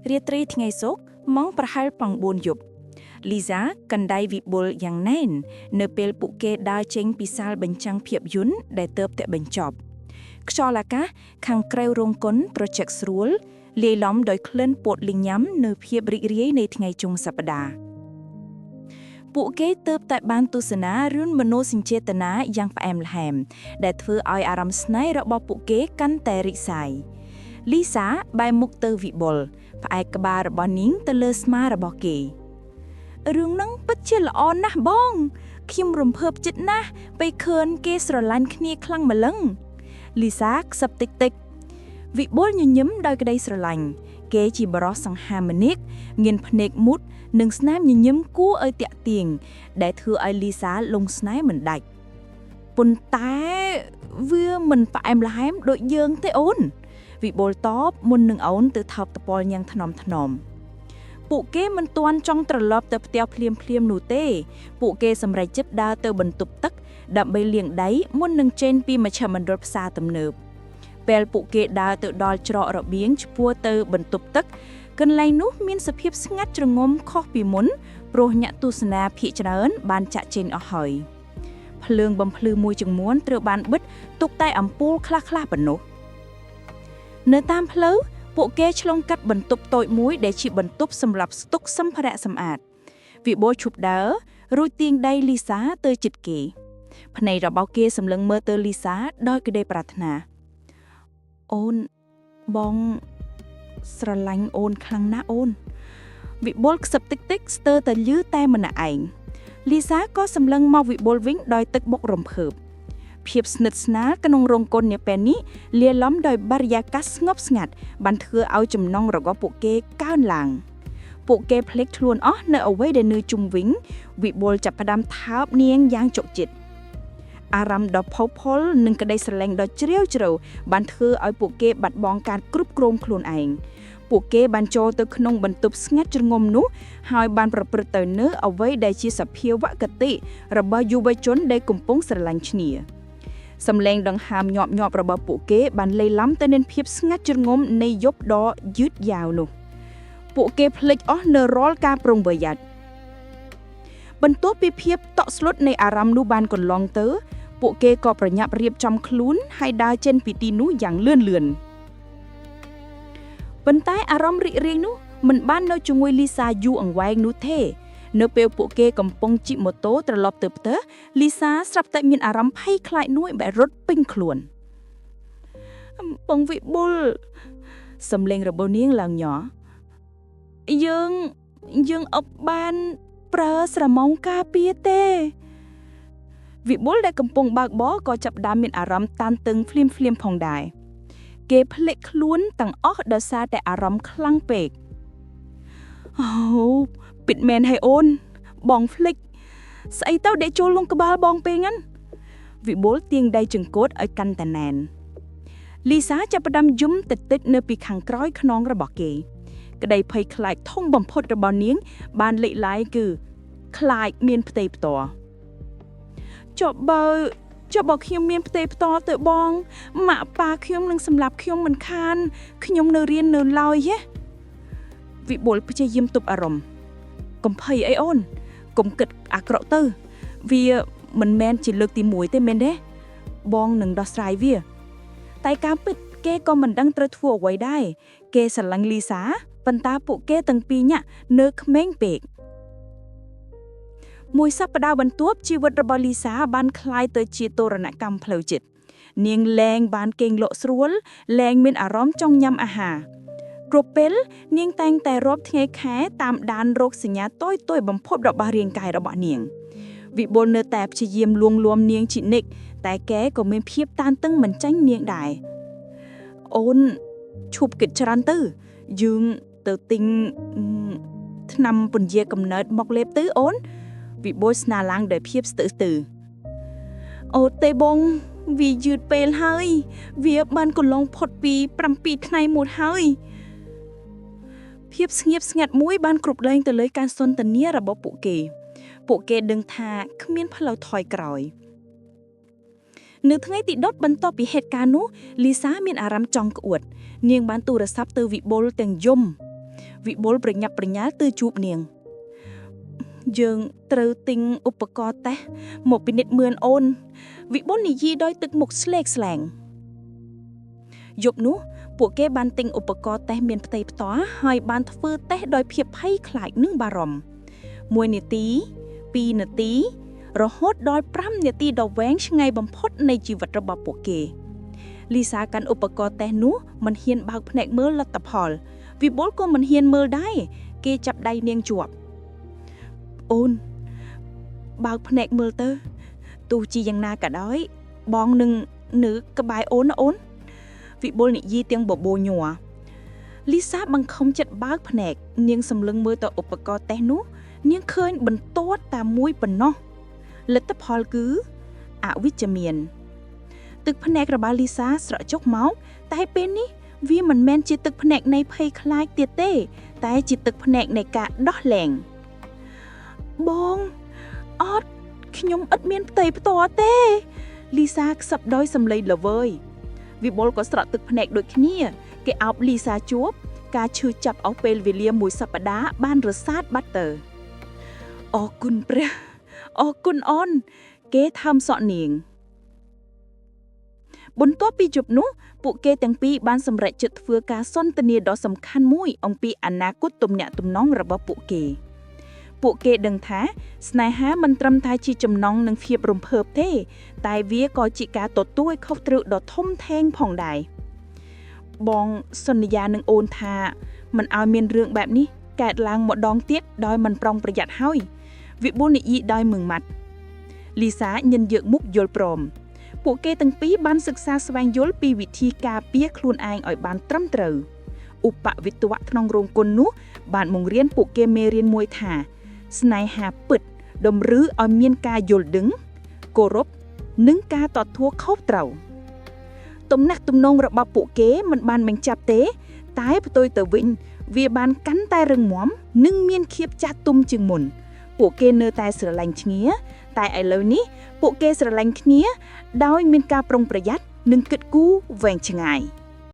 រាត្រីថ្ងៃសុក្រម៉ោងប្រហែល9យប់លីសាកណ្ដៃវិបុលយ៉ាងណែននៅពេលពួកគេដើរចេញពីសាលបញ្ចាំងភាពយន្តដែលទើបតែបញ្ចប់ខ្យល់អាកាសខាងក្រៅរោងកុនត្រជាក់ស្រួលលាយឡំដោយក្លិនពោតលីងញ៉ាំនៅភាពរីករាយនៃថ្ងៃចុងសប្តាហ៍ពួកគេទើបតែបានទស្សនារឿងមនោសញ្ចេតនាយ៉ាងផ្អែមល្ហែមដែលធ្វើឲ្យអារម្មណ៍ស្នេហ៍របស់ពួកគេកាន់តែរីកសាយលីសាបែរមុខទៅវិបុលផ្អែកក្បាលរបស់នាងទៅលើស្មារបស់គេរឿងហ្នឹងពិតជាល្អណាស់បងខ្ញុំរំភើបចិត្តណាស់ពេលឃើញគេស្រឡាញ់គ្នាខ្លាំងម្លឹងលីសាខ្សឹបតិចតិចវិបុលញញឹមដោយក្តីស្រឡាញ់គេជាបរិសសង្ហាមនិកងៀនភ្នែកមុតនិងស្នាមញញឹមគួរឲ្យតាក់ទាញដែលធ្វើឲ្យលីសាលងស្នេហ៍មិនដាច់ប៉ុន្តែវាមិនផ្អែមល្ហែមដូចយើងទេអូនវិបុលតបមុននឹងអូនទៅថោកតពល់យ៉ាងថ្នមពួកគេមិនទាន់ចង់ត្រឡប់ទៅផ្ទះភ្លាមនោះទេពួកគេសម្រេចចិត្តដើរទៅបន្ទប់ទឹកដើម្បីលាងដៃមុននឹងចេញពីមជ្ឈមណ្ឌលផ្សារទំនើបពេលពួកគេដើរទៅដល់ច្រករបៀងឆ្ពោះទៅបន្ទប់ទឹកកន្លែងនោះមានសភាពស្ងាត់ជ្រងំខុសពីមុនព្រោះអ្នកទស្សនាភាគច្រើនបានចាក់ចេញអស់ហើយភ្លើងបំភ្លឺមួយចំនួនត្រូវបានបិទទុកតែអំពូលខ្លះប៉ុណ្ណោះនៅតាមផ្លូវពួកគេឆ្លងកាត់បន្ទប់តូចមួយដែលជាបន្ទប់សម្រាប់ស្តុកសម្ភារៈសម្អាតវិបុលឈប់ដើររួចទាញដៃលីសាទៅជិតគេភ្នែករបស់គេសម្លឹងមើលទៅលីសាដោយក្តីប្រាថ្នាអូនបងស្រឡាញ់អូនខ្លាំងណាស់អូនវិបុលខ្សឹបតិចស្ទើរតែលឺតែម្នាក់ឯងលីសាក៏សម្លឹងមកវិបុលវិញដោយទឹកបុករំភើបភាពស្និទ្ធស្នាលក្នុងរោងកុននាពេលនេះលាយឡំដោយបរិយាកាសស្ងប់ស្ងាត់បានធ្វើឲ្យចំណងរបស់ពួកគេកើនឡើងពួកគេភ្លេចខ្លួនអស់នៅអ្វីដែលនៅជុំវិញវិបុលចាប់ផ្ដើមថើបនាងយ៉ាងជក់ចិត្តអារម្មណ៍ដ៏ផុសផុលនិងក្តីស្រឡាញ់ដ៏ជ្រាលជ្រៅបានធ្វើឲ្យពួកគេបាត់បង់ការគ្រប់គ្រងខ្លួនឯងពួកគេបានចូលទៅក្នុងបន្ទប់ស្ងាត់ជ្រងំនោះហើយបានប្រព្រឹត្តទៅនៅអ្វីដែលជាសភាវគតិរបស់យុវជនដែលកំពុងស្រឡាញ់គ្នាសំឡេងដង្ហើមញាប់របស់ពួកគេបានលាយឡំទៅនឹងភាពស្ងាត់ជ្រងំនៃយប់ដ៏យឺតយ៉ាវនោះពួកគេភ្លេចអស់នូវរាល់ការប្រុងប្រយ័ត្នបន្ទាប់ពីភាពតក់ស្លុតនៃអារម្មណ៍នោះបានកន្លងទៅពួកគេក៏ប្រញាប់រៀបចំខ្លួនហើយដើរចេញពីទីនោះយ៉ាងលឿនប៉ុន្តែអារម្មណ៍រីករាយនោះមិនបាននៅជាមួយលីសាយូរអង្វែងនោះទេនៅពេលពួកគេកំពុងជិះម៉ូតូត្រឡប់ទៅផ្ទះលីសាស្រាប់តែមានអារម្មណ៍ភ័យខ្លាចនួយបែររត់ពេញខ្លួនបងវិបុលសំឡេងរបស់នាងឡើងញ័រយើងអត់បានប្រើស្រមោលការពារទេវិបុលដែលកំពុងបើកបរក៏ចាប់ផ្ដើមមានអារម្មណ៍តានតឹងភ្លាមផងដែរគេភ្លេចខ្លួនទាំងអស់ដោយសារតែអារម្មណ៍ខ្លាំងពេកអូពិតមែនហើយអូនបងភ្លេចស្អីទៅដេកចូលលងក្បាលបងពេកហ្នឹងវិបុលទាញដៃចង្កូតឲ្យកាន់តែណែនលីសាចាប់ផ្ដើមយំតិចនៅពីខាងក្រោយខ្នងរបស់គេក្តីភ័យខ្លាចធំបំផុតរបស់នាងបានលេចឡាយគឺខ្លាចមានផ្ទៃផ្ទាល់ចុះបើខ្ញុំមានផ្ទៃផ្ទាល់ទៅបងម៉ាក់ប៉ាខ្ញុំនឹងសម្លាប់ខ្ញុំមិនខានខ្ញុំនៅរៀននៅឡើយហ៎វិបុលព្យាយាមទប់អារម្មណ៍កុំភ័យអីអូនកុំគិតអាក្រក់ទៅវាមិនមែនជាលើកទី1ទេមែនទេបងនឹងដោះស្រាយវាតែការពិតគេក៏មិនដឹងត្រូវធ្វើអ្វីដែរគេស្រឡាញ់លីសាប៉ុន្តែពួកគេទាំងពីរញាក់នៅក្មេងពេកមួយសប្តាហ៍បន្ទាប់ជីវិតរបស់លីសាបានคล้ายទៅជាទរណកម្មផ្លូវចិត្តនាងលែងបានគេងលក់ស្រួលលែងមានអារម្មណ៍ចង់ញ៉ាំអាហារគ្រប់ពេលនាងតែងតែរាប់ថ្ងៃខែតាមដានរោគសញ្ញាតូចបំផុតរបស់រាងកាយរបស់នាងវិបុលនៅតែព្យាយាមលួងលោមនាងជានិច្ចតែគេក៏មានភាពតានតឹងមិនចាញ់នាងដែរអូនឈប់គិតច្រើនទៅយើងទៅទិញថ្នាំពន្យាកំណើតមកលេបទៅអូនវិបុលស្នើឡើងដោយភាពស្ទើរអូទេបងវាយឺតពេលហើយវាបានកន្លងផុតពី7ថ្ងៃមុនហើយភាពស្ងៀមស្ងាត់មួយបានគ្រប់លែងទៅលើការសន្ទនារបស់ពួកគេដឹងថាគ្មានផ្លូវថយក្រោយនៅថ្ងៃទី10បន្ទាប់ពីហេតុការណ៍នោះលីសាមានអារម្មណ៍ចង់ក្អួតនាងបានទូរស័ព្ទទៅវិបុលទាំងយំ វិបុលប្រញាប់ប្រញាល់ទៅជួបនាងយើងត្រូវទិញឧបករណ៍តេស្តមកពិនិត្យមើលអូនវិបុលនិយាយដោយទឹកមុខស្លេកស្លែងយប់នោះពួកគេបានទិញឧបករណ៍តេស្តមានផ្ទៃផ្ទាល់ហើយបានធ្វើតេស្តដោយភាពភ័យខ្លាចនិងបារម្ភ1នាទី2នាទីរហូតដល់5នាទីដ៏វែងឆ្ងាយបំផុតនៃជីវិតរបស់ពួកគេលីសាកាន់ឧបករណ៍តេស្តនោះមិនហ៊ានបើកភ្នែកមើលលទ្ធផលវិបុលក៏មិនហ៊ានមើលដែរគេចាប់ដៃនាងជាប់អូនបើកភ្នែកមើលទៅទោះជាយ៉ាងណាក៏ដោយបងនឹងនៅក្បែរអូនណាអូនវិបុលនិយាយទាំងបបោញ័រលីសាបង្ខំចិត្តបើកភ្នែកនាងសម្លឹងមើលទៅឧបករណ៍តេស្តនោះនាងឃើញបន្ទាត់តែមួយប៉ុណ្ណោះលទ្ធផលគឺអវិជ្ជមានទឹកភ្នែករបស់លីសាស្រក់ចុះមកតែពេលនេះវាមិនមែនជាទឹកភ្នែកនៃភ័យខ្លាចទៀតទេតែជាទឹកភ្នែកនៃការដោះលែងបងអត់ខ្ញុំឥតមានផ្ទៃផ្ទាល់ទេលីសាខ្សឹបដោយសំឡេងល្វើយវិបុលក៏ស្រក់ទឹកភ្នែកដូចគ្នាគេអោបលីសាជួបការឈឺចាប់អស់ពេលវេលាមួយសប្តាហ៍បានរសាត់បាត់ទៅអរគុណព្រះអរគុណអូនគេថើមសក់នាងបន្ទាប់ពីយប់នោះពួកគេទាំងពីរបានសម្រេចចិត្តធ្វើការសន្ទនាដ៏សំខាន់មួយអំពីអនាគតទំនាក់ទំនងរបស់ពួកគេដឹងថាស្នេហាមិនត្រឹមតែជាចំណងនឹងភាពរំភើបទេតែវាក៏ជាការទទួលខុសត្រូវដ៏ធំធេងផងដែរបងសន្យានឹងអូនថាមិនឲ្យមានរឿងបែបនេះកើតឡើងម្ដងទៀតដោយមិនប្រុងប្រយ័ត្នហើយវិបុលនិយាយដោយមឹងម៉ាត់លីសាញញើកមុខយល់ព្រមពួកគេទាំងពីរបានសិក្សាស្វែងយល់ពីវិធីការពារខ្លួនឯងឲ្យបានត្រឹមត្រូវឧបវិទ្យក្នុងរោងកុននោះបានបង្រៀនពួកគេមេរៀនមួយថាស្នេហាពិតតម្រូវឲ្យមានការយល់ដឹងគោរពនិងការទទួលខុសត្រូវទំនាក់ទំនងរបស់ពួកគេមិនបានបញ្ចប់ទេតែផ្ទុយទៅវិញវាបានកាន់តែរឹងមាំនិងមានភាពចាស់ទុំជាងមុនពួកគេនៅតែស្រឡាញ់គ្នាតែឥឡូវនេះពួកគេស្រឡាញ់គ្នាដោយមានការប្រុងប្រយ័ត្ននិងគិតគូរវែងឆ្ងាយ